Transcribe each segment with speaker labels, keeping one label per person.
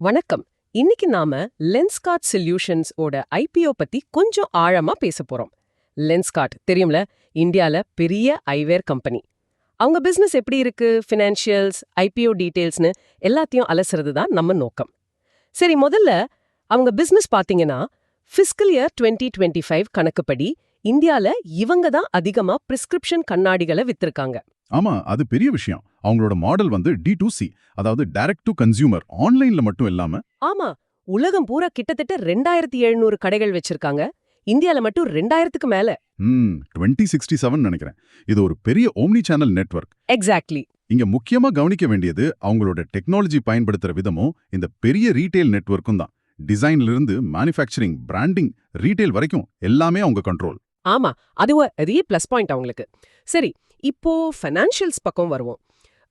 Speaker 1: வணக்கம். இன்னைக்கு நாம லென்ஸ்கார்ட் சொல்யூஷன்ஸ் ஓட ஐபிஓ பத்தி கொஞ்சம் ஆழமா பேச போறோம். லென்ஸ்கார்ட் தெரியும்ல, இந்தியால பெரிய ஐவேர் கம்பெனி. அவங்க பிசினஸ் எப்படி இருக்கு, ஃபினான்ஷியல்ஸ், ஐபிஓ டீடைல்ஸ்னு எல்லாத்தையும் அலசுறது தான் நம்ம நோக்கம். சரி, முதல்ல அவங்க பிசினஸ் பாத்தீங்கன்னா ஃபிஸ்கல் இயர் 2025 கணக்குப்படி இந்தியால இவங்க தான் அதிகமா பிரிஸ்கிரிப்ஷன் கண்ணாடிகளை வித்திருக்காங்க.
Speaker 2: ஆமா, அது பெரிய விஷயம். அவங்களோட மாடல் வந்து D2C, அதாவது டைரக்ட் டு கன்சியூமர், ஆன்லைன்ல மட்டும் இல்லாம.
Speaker 1: ஆமா, உலகம் பூரா கிட்டத்தட்ட 2700 கடைகள் வச்சிருக்காங்க. இந்தியால மட்டும் 2000க்கு மேல.
Speaker 2: 2067 நினைக்கிறேன். இது ஒரு பெரிய ஓம்னி சேனல் நெட்வொர்க்.
Speaker 1: எக்ஸாக்ட்லி.
Speaker 2: இங்க முக்கியமா கவனிக்க வேண்டியது அவங்களோட டெக்னாலஜி பயன்படுத்துற விதமும் இந்த பெரிய ரீட்டைல் நெட்வொர்க்கும் தான். டிசைன்ல இருந்து மேனுஃபேக்சரிங், பிராண்டிங், ரீட்டைல் வரைக்கும் எல்லாமே அவங்க கண்ட்ரோல்.
Speaker 1: ஆமா, அதுவும் அதே பிளஸ் பாயிண்ட் அவங்களுக்கு. சரி, இப்போ ஃபைனான்ஷியல்ஸ் பக்கம் வருவோம்.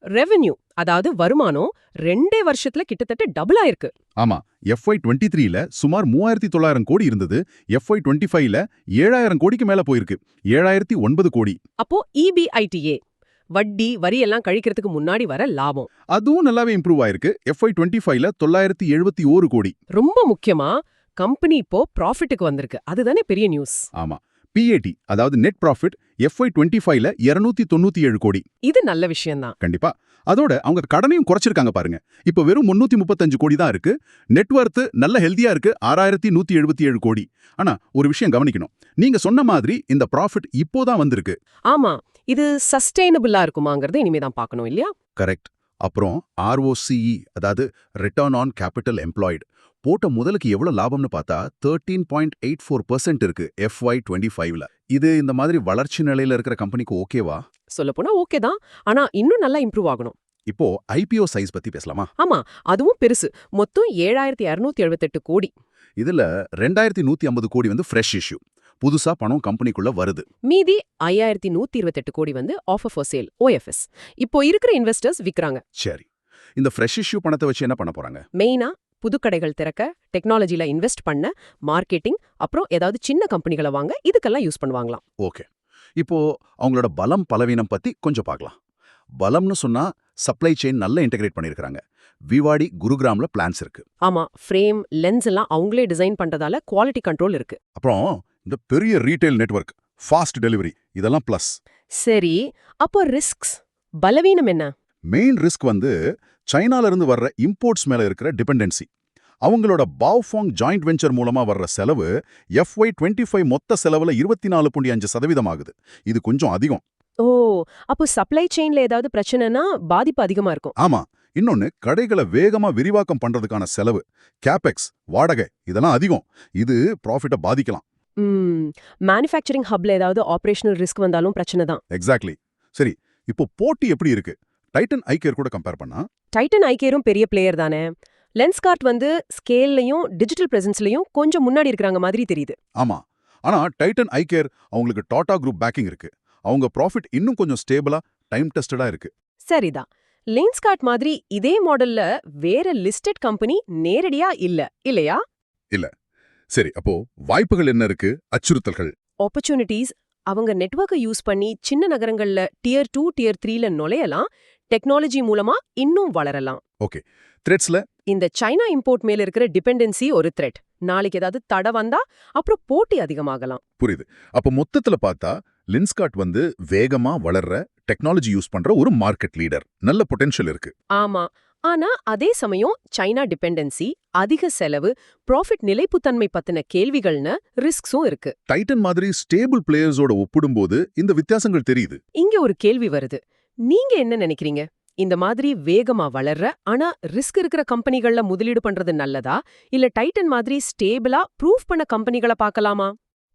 Speaker 1: ரெவென்யூ, அதாவது வருமானம் 2 வருஷத்துல கிட்டத்தட்ட டபுள் ஆயிருக்கு.
Speaker 2: ஆமா, FY23ல சுமார் 3900 கோடி இருந்தது. FY25ல 7000 கோடிக்கு மேல போயிருக்கு. 7009 கோடி.
Speaker 1: அப்போ EBITA, வட்டி வரி எல்லாம் கழிக்கிறதுக்கு முன்னாடி வர லாபம்,
Speaker 2: அதுவும் நல்லாவே இம்ப்ரூவ் ஆயிருக்கு. FY25ல 971 கோடி.
Speaker 1: ரொம்ப முக்கியமா கம்பெனி இப்போ ப்ராஃபிட்டுக்கு வந்திருக்கு. அதுதானே பெரிய நியூஸ்.
Speaker 2: ஆமா, PAT, அதாவது நெட் ப்ராஃபிட், FY25ல 297 கோடி.
Speaker 1: இது நல்ல விஷயம்தான்.
Speaker 2: கண்டிப்பா. அதோட அவங்க கடனையும் குறைச்சிருக்காங்க பாருங்க. இப்போ வெறும் 335 கோடி தான் இருக்கு. நெட்வொர்த் நல்ல ஹெல்தியா இருக்கு, 6177 கோடி. ஆனா ஒரு விஷயம் கவனிக்கணும். நீங்க சொன்ன மாதிரி இந்த ப்ராஃபிட் இப்போதான் வந்திருக்கு.
Speaker 1: ஆமா, இது சஸ்டெயினபிளா இருக்குமாங்கிறது இனிமே தான் பார்க்கணும் இல்லையா?
Speaker 2: கரெக்ட். அப்புறம் ROCE, அதாவது ரிட்டர்ன் ஆன் கேபிட்டல் எம்ப்ளாய்டு, போட்ட முதலுக்கு எவ்வளவு லாபம்னு பார்த்தா 13.84% இருக்கு FY25ல. இது இந்த மாதிரி வளர்ச்சி நிலையில இருக்கிற கம்பெனிக்கு ஓகேவா?
Speaker 1: சொல்லப்போனா ஓகே தான், ஆனா இன்னும் நல்லா இம்ப்ரூவ் ஆகணும்.
Speaker 2: இப்போ IPO சைஸ் பத்தி பேசலாமா?
Speaker 1: ஆமா, அதுவும் பெருசு. மொத்தம் 7278 கோடி.
Speaker 2: இதுல 2150 கோடி வந்து ஃப்ரெஷ் இஷ்யூ, புதுசா பணம் கம்பெனிக்குள்ள வருது.
Speaker 1: மீதி 5128 கோடி வந்து ஆஃபர் ஃபார் சேல், OFS. இப்போ இருக்கிற இன்வெஸ்டர்ஸ் விக்கிறாங்க.
Speaker 2: சரி, இந்த ஃப்ரெஷ் இஷ்யூ பணத்தை வச்சு என்ன பண்ண போறாங்க?
Speaker 1: மெயினா புது கடைகள் திறக்க, டெக்னாலஜில இன்வெஸ்ட் பண்ண, மார்க்கெட்டிங், அப்புறம் ஏதாவது சின்ன கம்பெனிகளை வாங்க, இதுக்கெல்லாம் யூஸ் பண்ணுவாங்களாம்.
Speaker 2: ஓகே, இப்போ அவங்களோட பலம் பலவீனம் பத்தி கொஞ்சம் பார்க்கலாம். பலம்னு சொன்னா சப்ளை செயின் நல்லா இன்டெகிரேட் பண்ணிருக்காங்க. விவாடி, குருகிராம்ல பிளான்ஸ் இருக்கு.
Speaker 1: ஆமா, ஃப்ரேம், லென்ஸ் எல்லாம் அவங்களே டிசைன் பண்றதால குவாலிட்டி கண்ட்ரோல் இருக்கு.
Speaker 2: அப்புறம் இந்த பெரிய ரீட்டைல் நெட்வொர்க், ஃபாஸ்ட் டெலிவரி, இதெல்லாம் பிளஸ்.
Speaker 1: சரி, அப்போ ரிஸ்க்ஸ், பலவீனம் என்ன?
Speaker 2: மெயின் ரிஸ்க் வந்து சைனால இருந்து வர்ற இம்போர்ட்ஸ் மேல இருக்கிற டிபெண்டன்சி. அவங்களோட பாவ்ஃபாங் ஜாயிண்ட் வெஞ்சர் மூலமா வர்ற செலவு FY25 மொத்த செலவுல 24.5% ஆகுது. இது கொஞ்சம் அதிகம்.
Speaker 1: ஓ, அப்போ சப்ளை செயின்ல ஏதாவது பிரச்சனைனா பாதிப்பு அதிகமா இருக்கும்.
Speaker 2: ஆமா, இன்னொன்னு கடைகளை வேகமா விரிவாக்கம் பண்றதுக்கான செலவு, கேபெக்ஸ், வாடகை, இதெல்லாம் அதிகம். இது ப்ராஃபிட்டை பாதிக்கலாம்.
Speaker 1: மேனுஃபேக்சரிங் ஹப்ல ஏதாவது ஆபரேஷனல் ரிஸ்க் வந்தாலும் பிரச்சனை தான்.
Speaker 2: எக்ஸாக்ட்லி. சரி, இப்போ போட்டி எப்படி இருக்கு? டைட்டன் ஐகேர் கூட கம்பேர் பண்ணா?
Speaker 1: டைட்டன் ஐகேரும் பெரிய பிளேயர் தானே. லென்ஸ்கார்ட் வந்து ஸ்கேல்லையும் டிஜிட்டல் பிரசன்ஸ்லயும் கொஞ்சம் முன்னாடி இருக்கிறாங்க மாதிரி தெரியுது.
Speaker 2: ஆமா, ஆனா டைட்டன் ஐகேர் அவங்களுக்கு டாடா குரூப் பேக்கிங் இருக்கு. அவங்க ப்ராஃபிட் இன்னும் கொஞ்சம் ஸ்டேபிளா, டைம் டெஸ்டடா இருக்கு.
Speaker 1: சரிதான். லென்ஸ்கார்ட் மாதிரி இதே மாடல்ல வேற லிஸ்டட் கம்பெனி நேரடியா இல்லையா?
Speaker 2: இல்ல. சரி, அப்போ வாய்ப்புகள் என்ன இருக்கு? அச்சுறுத்தல்கள்,
Speaker 1: ஆப்பர்ச்சுனிட்டிஸ், அவங்க நெட்வொர்க்கை யூஸ் பண்ணி சின்ன நகரங்கள்ல Tier 2, Tier 3ல நுழையலாம். டெக்னாலஜி மூலமா இன்னும் வளரலாம்.
Speaker 2: ஓகே. த்ரெட்ஸ்ல
Speaker 1: இந்த சைனா இம்போர்ட் மேல இருக்கிற டிபெண்டன்சி ஒரு த்ரெட். நாளைக்கு ஏதாவது தடை வந்தா அப்புறம் போட்டி அதிகமாகலாம்.
Speaker 2: புரியுது. அப்ப மொத்தத்துல பார்த்தா லென்ஸ்கார்ட் வந்து வேகமா வளர்ற, டெக்னாலஜி யூஸ் பண்ற ஒரு மார்க்கெட் லீடர். நல்ல பொட்டன்ஷியல் இருக்கு.
Speaker 1: ஆமா, ஆனா அதே சமயம் சைனா டிபெண்டன்சி, அதிக செலவு, ப்ராஃபிட் நிலைப்புத்தன்மை பத்தின கேள்விகள்னு ரிஸ்க்ஸும் இருக்கு.
Speaker 2: டைட்டன் மாதிரி ஸ்டேபிள் பிளேயர்ஸோட ஒப்பிடும்போது இந்த வித்தியாசங்கள் தெரியுது.
Speaker 1: இங்க ஒரு கேள்வி வருது. நீங்க என்ன நினைக்கிறீங்க? இந்த மாதிரி வேகமா வளர்ற ஆனா ரிஸ்க் இருக்கிற கம்பெனிகள்ல முதலீடு பண்றது நல்லதா, இல்ல டைட்டன் மாதிரி ஸ்டேபிளா ப்ரூவ் பண்ண கம்பெனிகளை பார்க்கலாமா?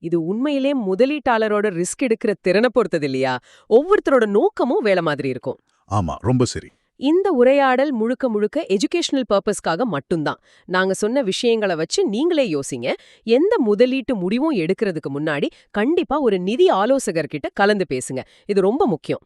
Speaker 1: இது உண்மையிலே முதலீட்டாளரோட ரிஸ்க் எடுக்கிற திறனை பொறுத்தது இல்லையா? ஒவ்வொருத்தரோட நோக்கமும் வேலை மாதிரி இருக்கும்.
Speaker 2: ஆமா, ரொம்ப சரி.
Speaker 1: இந்த உரையாடல் முழுக்க முழுக்க எஜுகேஷனல் பர்பஸ்க்காக மட்டும்தான். நாங்க சொன்ன விஷயங்களை வச்சு நீங்களே யோசிங்க. எந்த முதலீட்டு முடிவும் எடுக்கிறதுக்கு முன்னாடி கண்டிப்பா ஒரு நிதி ஆலோசகர்கிட்ட கலந்து பேசுங்க. இது ரொம்ப முக்கியம்.